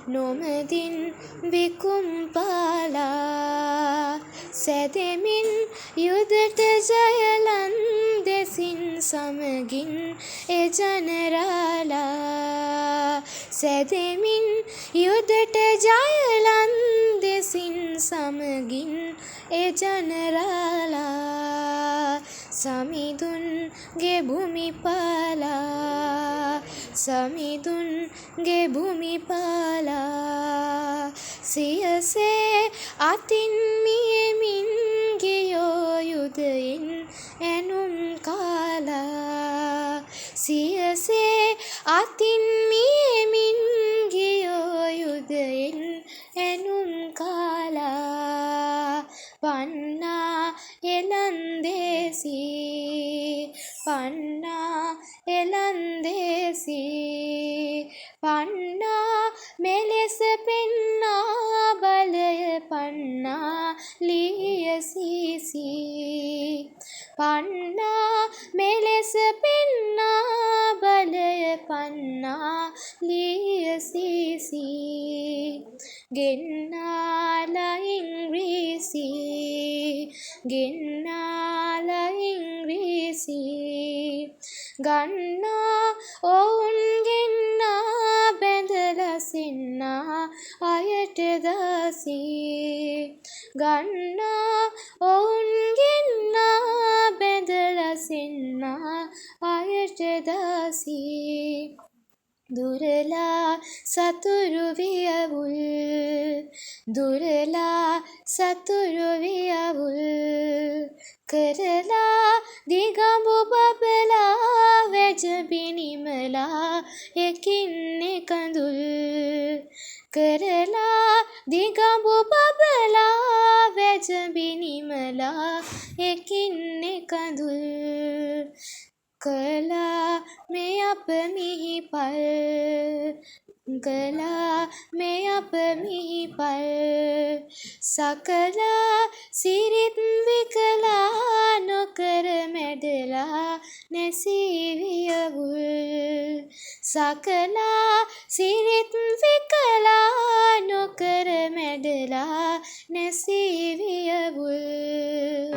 නොමදින් විකුම්පාලා සැදෙමින් යුදට ජයලන් දෙසින් සමගින් එජනරාලා සැදෙමින් යුදට ජයලන් දෙසින් සමගින් එජනරාලා සමිඳුන්ගේ භූමිපාලා සමිඳුන්ගේ භූමිපාලා සියසේ අතින් මියමින් ගියෝ යුදයෙන් ඇනුම් කාලා සියසේ අතින් මියමින් ගියෝ යුදයෙන් ඇනුම් කාලා පන්නා එලන්දේසි පන්නා එලන්දේසි පන්නා මෙලෙස පෙන්නා බලය පන්නා ලියසිසි පන්නා මෙලෙස පෙන්නා බලය පන්නා ලියසිසි ගෙන්නාලා ඉංග්‍රීසි ගෙන්නාලා ඉංග්‍රීසි ගන්නා ඔවුන් ගෙන්නා බැඳලා සින්නා අයට දාසී ගන්නා ඔවුන් ගෙන්නා බැඳලා සින්නා අයට දාසී දුරලා සතුරු වියවුල් දුරලා සතුරු වියවුල් කරලා දිගඹු බබලා වැජබිනිමලා එකින් එකඳුල් කරලා දිගඹු බබලා වැජබිනිමලා එකින් එකඳුල් කලා මේ අප මිහිපල් කලා මේ අප මිහිපල් සකලා සිරිත් විකලා නොකර මැඩලා නැසී වියවුල් සකලා සිරිත් විකලා නොකර මැඩලා නැසී වියවුල්